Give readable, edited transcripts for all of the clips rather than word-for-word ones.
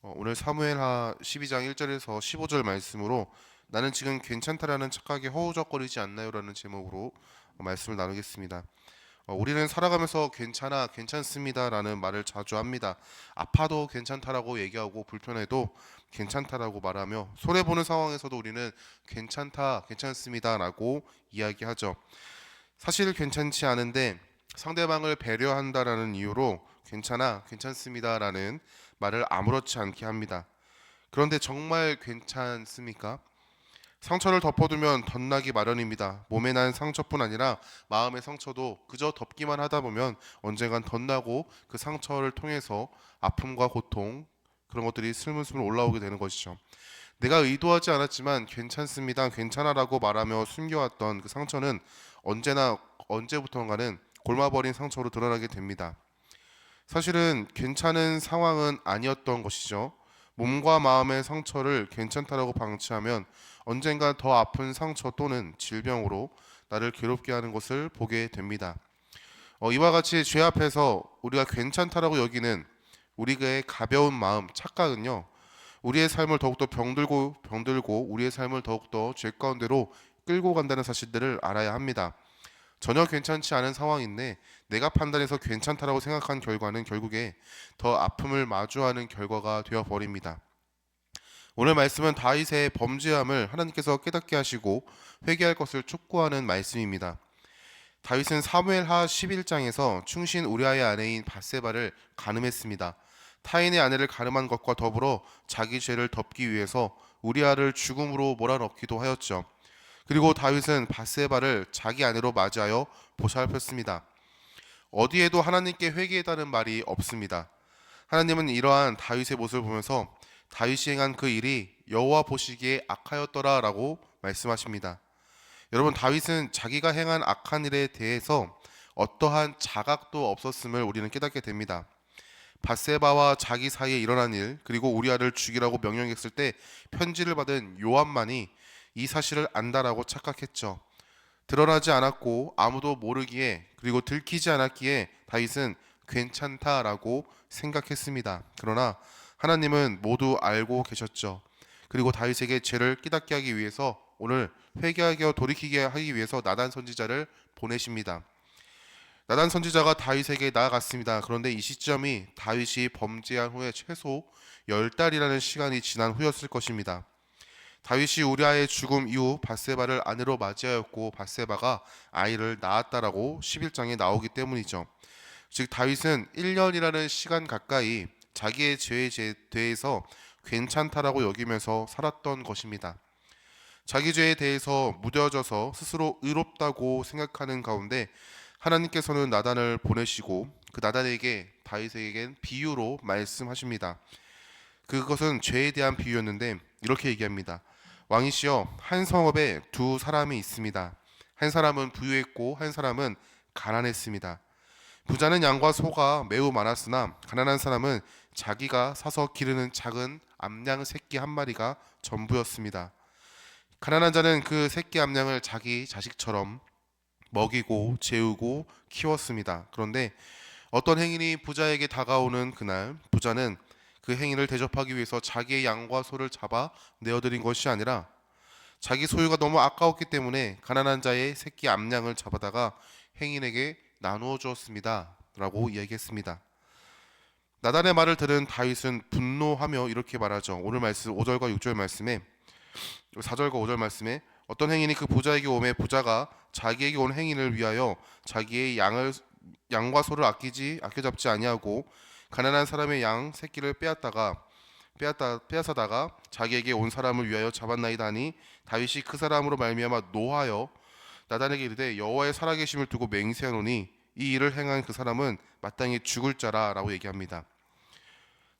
오늘 사무엘하 12장 1절에서 15절 말씀으로 나는 지금 괜찮다라는 착각에 허우적거리지 않나요라는 제목으로 말씀을 나누겠습니다. 우리는 살아가면서 괜찮아, 괜찮습니다라는 말을 자주 합니다. 아파도 괜찮다라고 얘기하고 불편해도 괜찮다라고 말하며 손해보는 상황에서도 우리는 괜찮다, 괜찮습니다라고 이야기하죠. 사실 괜찮지 않은데 상대방을 배려한다라는 이유로 괜찮아, 괜찮습니다라는 말을 아무렇지 않게 합니다. 그런데 정말 괜찮습니까? 상처를 덮어두면 덧나기 마련입니다. 몸에 난 상처뿐 아니라 마음의 상처도 그저 덮기만 하다 보면 언젠간 덧나고 그 상처를 통해서 아픔과 고통 그런 것들이 스물스물 올라오게 되는 것이죠. 내가 의도하지 않았지만 괜찮습니다, 괜찮아라고 말하며 숨겨왔던 그 상처는 언제나 언제부턴가는 골마버린 상처로 드러나게 됩니다. 사실은 괜찮은 상황은 아니었던 것이죠. 몸과 마음의 상처를 괜찮다라고 방치하면 언젠가 더 아픈 상처 또는 질병으로 나를 괴롭게 하는 것을 보게 됩니다. 이와 같이 죄 앞에서 우리가 괜찮다라고 여기는 우리의 가벼운 마음, 착각은요, 우리의 삶을 더욱더 병들고 우리의 삶을 더욱더 죄 가운데로 끌고 간다는 사실들을 알아야 합니다. 전혀 괜찮지 않은 상황인데 내가 판단해서 괜찮다라고 생각한 결과는 결국에 더 아픔을 마주하는 결과가 되어 버립니다. 오늘 말씀은 다윗의 범죄함을 하나님께서 깨닫게 하시고 회개할 것을 촉구하는 말씀입니다. 다윗은 사무엘하 11장에서 충신 우리아의 아내인 밧세바를 간음했습니다. 타인의 아내를 간음한 것과 더불어 자기 죄를 덮기 위해서 우리아를 죽음으로 몰아넣기도 하였죠. 그리고 다윗은 밧세바를 자기 아내로 맞이하여 보살폈습니다. 어디에도 하나님께 회개해달라는 말이 없습니다. 하나님은 이러한 다윗의 모습을 보면서 다윗이 행한 그 일이 여호와 보시기에 악하였더라라고 말씀하십니다. 여러분, 다윗은 자기가 행한 악한 일에 대해서 어떠한 자각도 없었음을 우리는 깨닫게 됩니다. 밧세바와 자기 사이에 일어난 일, 그리고 우리아를 죽이라고 명령했을 때 편지를 받은 요압만이 이 사실을 안다라고 착각했죠. 드러나지 않았고 아무도 모르기에, 그리고 들키지 않았기에 다윗은 괜찮다라고 생각했습니다. 그러나 하나님은 모두 알고 계셨죠. 그리고 다윗에게 죄를 깨닫게 하기 위해서 오늘 회개하게 돌이키게 하기 위해서 나단 선지자를 보내십니다. 나단 선지자가 다윗에게 나아갔습니다. 그런데 이 시점이 다윗이 범죄한 후에 최소 10달이라는 시간이 지난 후였을 것입니다. 다윗이 우리아의 죽음 이후 밧세바를 아내로 맞이하였고 밧세바가 아이를 낳았다라고 11장에 나오기 때문이죠. 즉 다윗은 1년이라는 시간 가까이 자기의 죄에 대해서 괜찮다라고 여기면서 살았던 것입니다. 자기 죄에 대해서 무뎌져서 스스로 의롭다고 생각하는 가운데 하나님께서는 나단을 보내시고 그 나단에게 다윗에겐 비유로 말씀하십니다. 그것은 죄에 대한 비유였는데 이렇게 얘기합니다. 왕이시여, 한 성읍에 두 사람이 있습니다. 한 사람은 부유했고 한 사람은 가난했습니다. 부자는 양과 소가 매우 많았으나 가난한 사람은 자기가 사서 기르는 작은 암양 새끼 한 마리가 전부였습니다. 가난한 자는 그 새끼 암양을 자기 자식처럼 먹이고 재우고 키웠습니다. 그런데 어떤 행인이 부자에게 다가오는 그날, 부자는 그 행인을 대접하기 위해서 자기의 양과 소를 잡아 내어드린 것이 아니라 자기 소유가 너무 아까웠기 때문에 가난한 자의 새끼 암양을 잡아다가 행인에게 나누어 주었습니다 라고 이야기했습니다. 나단의 말을 들은 다윗은 분노하며 이렇게 말하죠. 오늘 말씀 5절과 6절 말씀에, 4절과 5절 말씀에, 어떤 행인이 그 부자에게 오매 부자가 자기에게 온 행인을 위하여 자기의 양과 소를 아껴 잡지 아니하고 가난한 사람의 양 새끼를 빼앗아다가 자기에게 온 사람을 위하여 잡았나이다 하니 다윗이 그 사람으로 말미암아 노하여 나단에게 이르되 여호와의 살아계심을 두고 맹세하노니 이 일을 행한 그 사람은 마땅히 죽을 자라라고 얘기합니다.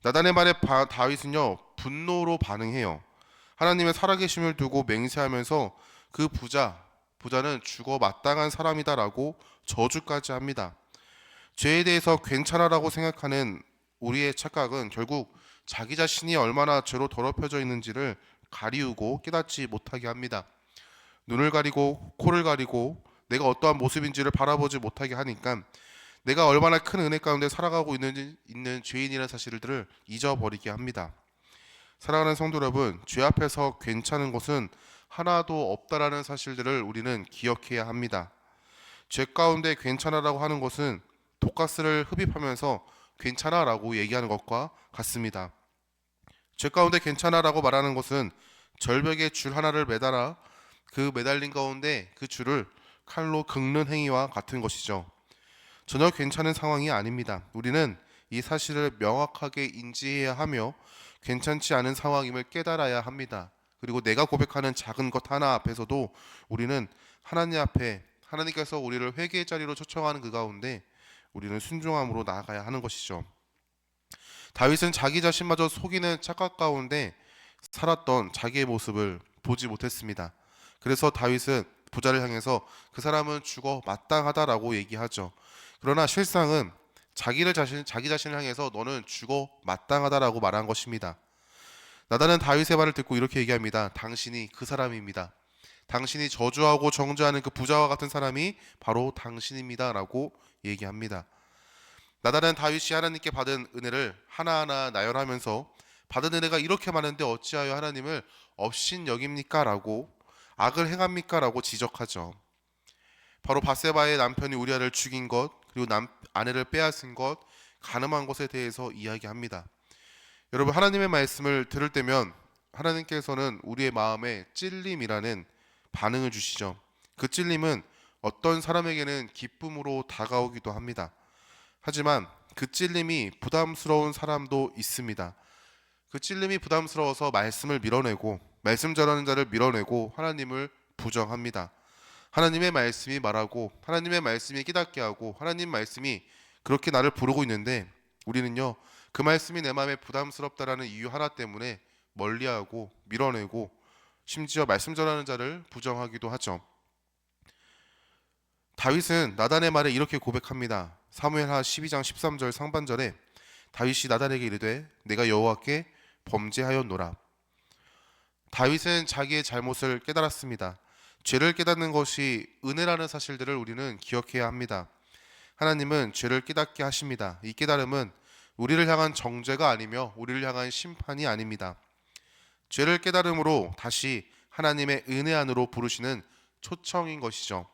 나단의 말에 다윗은요 분노로 반응해요. 하나님의 살아계심을 두고 맹세하면서 그 부자는 죽어 마땅한 사람이다라고 저주까지 합니다. 죄에 대해서 괜찮아라고 생각하는 우리의 착각은 결국 자기 자신이 얼마나 죄로 더럽혀져 있는지를 가리우고 깨닫지 못하게 합니다. 눈을 가리고 코를 가리고 내가 어떠한 모습인지를 바라보지 못하게 하니까 내가 얼마나 큰 은혜 가운데 살아가고 있는 죄인이라는 사실들을 잊어버리게 합니다. 사랑하는 성도 여러분, 죄 앞에서 괜찮은 것은 하나도 없다라는 사실들을 우리는 기억해야 합니다. 죄 가운데 괜찮아라고 하는 것은 독가스를 흡입하면서 괜찮아라고 얘기하는 것과 같습니다. 죄 가운데 괜찮아라고 말하는 것은 절벽에 줄 하나를 매달아 그 매달린 가운데 그 줄을 칼로 긁는 행위와 같은 것이죠. 전혀 괜찮은 상황이 아닙니다. 우리는 이 사실을 명확하게 인지해야 하며 괜찮지 않은 상황임을 깨달아야 합니다. 그리고 내가 고백하는 작은 것 하나 앞에서도 우리는 하나님 앞에 하나님께서 우리를 회개의 자리로 초청하는 그 가운데 우리는 순종함으로 나아가야 하는 것이죠. 다윗은 자기 자신마저 속이는 착각 가운데 살았던 자기의 모습을 보지 못했습니다. 그래서 다윗은 부자를 향해서 그 사람은 죽어 마땅하다라고 얘기하죠. 그러나 실상은 자기 자신을 향해서 너는 죽어 마땅하다라고 말한 것입니다. 나단은 다윗의 말을 듣고 이렇게 얘기합니다. 당신이 그 사람입니다. 당신이 저주하고 정죄하는 그 부자와 같은 사람이 바로 당신입니다라고 얘기합니다. 나단은 다윗이 하나님께 받은 은혜를 하나하나 나열하면서 받은 은혜가 이렇게 많은데 어찌하여 하나님을 업신 여깁니까? 라고 악을 행합니까? 라고 지적하죠. 바로 바세바의 남편이 우리아를 죽인 것, 그리고 아내를 빼앗은 것, 간음한 것에 대해서 이야기합니다. 여러분, 하나님의 말씀을 들을 때면 하나님께서는 우리의 마음에 찔림이라는 반응을 주시죠. 그 찔림은 어떤 사람에게는 기쁨으로 다가오기도 합니다. 하지만 그 찔림이 부담스러운 사람도 있습니다. 그 찔림이 부담스러워서 말씀을 밀어내고 말씀 전하는 자를 밀어내고 하나님을 부정합니다. 하나님의 말씀이 말하고 하나님의 말씀이 깨닫게 하고 하나님 말씀이 그렇게 나를 부르고 있는데 우리는요, 그 말씀이 내 마음에 부담스럽다라는 이유 하나 때문에 멀리하고 밀어내고 심지어 말씀 전하는 자를 부정하기도 하죠. 다윗은 나단의 말에 이렇게 고백합니다. 사무엘하 12장 13절 상반절에 다윗이 나단에게 이르되 내가 여호와께 범죄하였노라. 다윗은 자기의 잘못을 깨달았습니다. 죄를 깨닫는 것이 은혜라는 사실들을 우리는 기억해야 합니다. 하나님은 죄를 깨닫게 하십니다. 이 깨달음은 우리를 향한 정죄가 아니며 우리를 향한 심판이 아닙니다. 죄를 깨달음으로 다시 하나님의 은혜 안으로 부르시는 초청인 것이죠.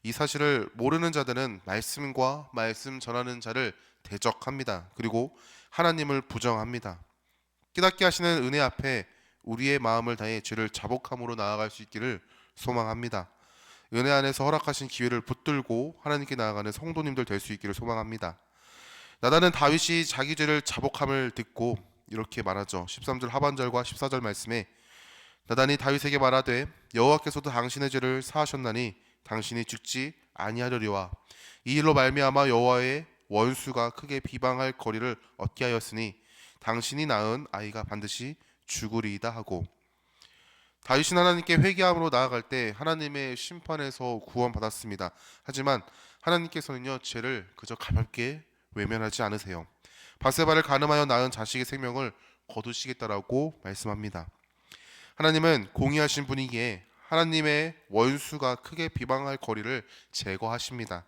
이 사실을 모르는 자들은 말씀과 말씀 전하는 자를 대적합니다. 그리고 하나님을 부정합니다. 깨닫게 하시는 은혜 앞에 우리의 마음을 다해 죄를 자복함으로 나아갈 수 있기를 소망합니다. 은혜 안에서 허락하신 기회를 붙들고 하나님께 나아가는 성도님들 될 수 있기를 소망합니다. 나단은 다윗이 자기 죄를 자복함을 듣고 이렇게 말하죠. 13절 하반절과 14절 말씀에 나단이 다윗에게 말하되 여호와께서도 당신의 죄를 사하셨나니 당신이 죽지 아니하려리와 이 일로 말미암아 여호와의 원수가 크게 비방할 거리를 얻게 하였으니 당신이 낳은 아이가 반드시 죽으리이다 하고, 다윗은 하나님께 회개함으로 나아갈 때 하나님의 심판에서 구원받았습니다. 하지만 하나님께서는요, 죄를 그저 가볍게 외면하지 않으세요. 바세바를 간음하여 낳은 자식의 생명을 거두시겠다라고 말씀합니다. 하나님은 공의하신 분이기에 하나님의 원수가 크게 비방할 거리를 제거하십니다.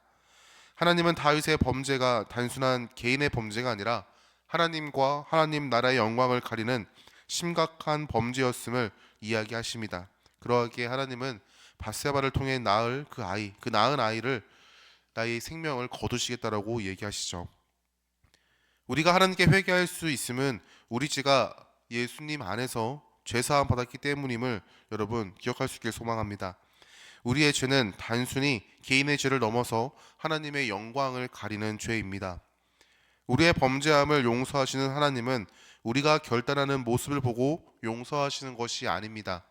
하나님은 다윗의 범죄가 단순한 개인의 범죄가 아니라 하나님과 하나님 나라의 영광을 가리는 심각한 범죄였음을 이야기하십니다. 그러하기에 하나님은 바세바를 통해 낳을 그 아이, 그 낳은 아이를 나의 생명을 거두시겠다라고 얘기하시죠. 우리가 하나님께 회개할 수 있음은 우리 죄가 예수님 안에서 죄사함 받았기 때문임을 여러분 기억할 수 있길 소망합니다. 우리의 죄는 단순히 개인의 죄를 넘어서 하나님의 영광을 가리는 죄입니다. 우리의 범죄함을 용서하시는 하나님은 우리가 결단하는 모습을 보고 용서하시는 것이 아닙니다.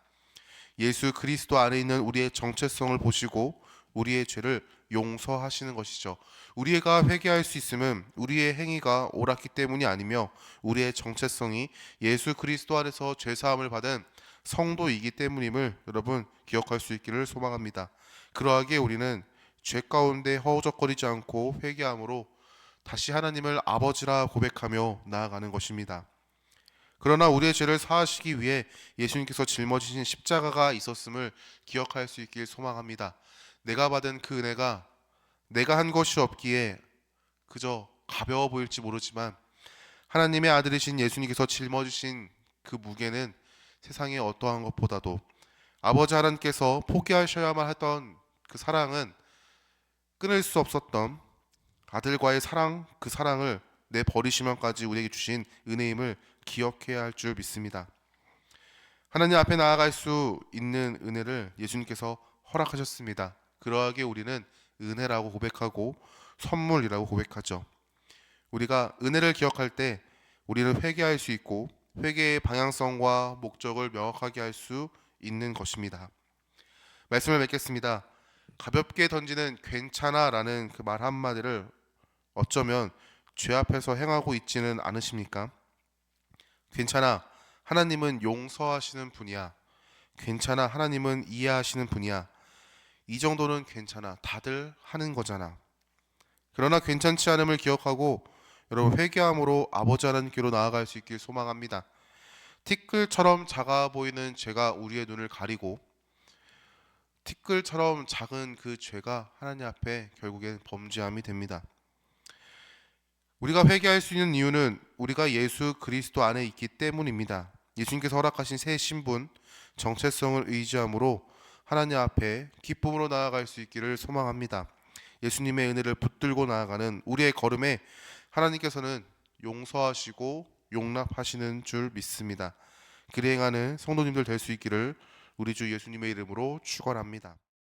예수 그리스도 안에 있는 우리의 정체성을 보시고 우리의 죄를 용서하시는 것이죠. 우리가 회개할 수 있음은 우리의 행위가 옳았기 때문이 아니며 우리의 정체성이 예수 그리스도 안에서 죄사함을 받은 성도이기 때문임을 여러분 기억할 수 있기를 소망합니다. 그러하기에 우리는 죄 가운데 허우적거리지 않고 회개함으로 다시 하나님을 아버지라 고백하며 나아가는 것입니다. 그러나 우리의 죄를 사하시기 위해 예수님께서 짊어지신 십자가가 있었음을 기억할 수 있길 소망합니다. 내가 받은 그 은혜가 내가 한 것이 없기에 그저 가벼워 보일지 모르지만 하나님의 아들이신 예수님께서 짊어지신 그 무게는 세상의 어떠한 것보다도 아버지 하나님께서 포기하셔야만 했던 그 사랑은 끊을 수 없었던 아들과의 사랑, 그 사랑을 내 버리시면까지 우리에게 주신 은혜임을 기억해야 할 줄 믿습니다. 하나님 앞에 나아갈 수 있는 은혜를 예수님께서 허락하셨습니다. 그러하기에 우리는 은혜라고 고백하고 선물이라고 고백하죠. 우리가 은혜를 기억할 때 우리는 회개할 수 있고 회개의 방향성과 목적을 명확하게 할 수 있는 것입니다. 말씀을 맺겠습니다. 가볍게 던지는 괜찮아 라는 그 말 한마디를 어쩌면 죄 앞에서 행하고 있지는 않으십니까? 괜찮아. 하나님은 용서하시는 분이야. 괜찮아. 하나님은 이해하시는 분이야. 이 정도는 괜찮아. 다들 하는 거잖아. 그러나 괜찮지 않음을 기억하고 여러분 회개함으로 아버지 하나님께로 나아갈 수 있길 소망합니다. 티끌처럼 작아 보이는 죄가 우리의 눈을 가리고 티끌처럼 작은 그 죄가 하나님 앞에 결국엔 범죄함이 됩니다. 우리가 회개할 수 있는 이유는 우리가 예수 그리스도 안에 있기 때문입니다. 예수님께서 허락하신 새 신분, 정체성을 의지함으로 하나님 앞에 기쁨으로 나아갈 수 있기를 소망합니다. 예수님의 은혜를 붙들고 나아가는 우리의 걸음에 하나님께서는 용서하시고 용납하시는 줄 믿습니다. 그리 행하는 성도님들 될 수 있기를 우리 주 예수님의 이름으로 축원합니다.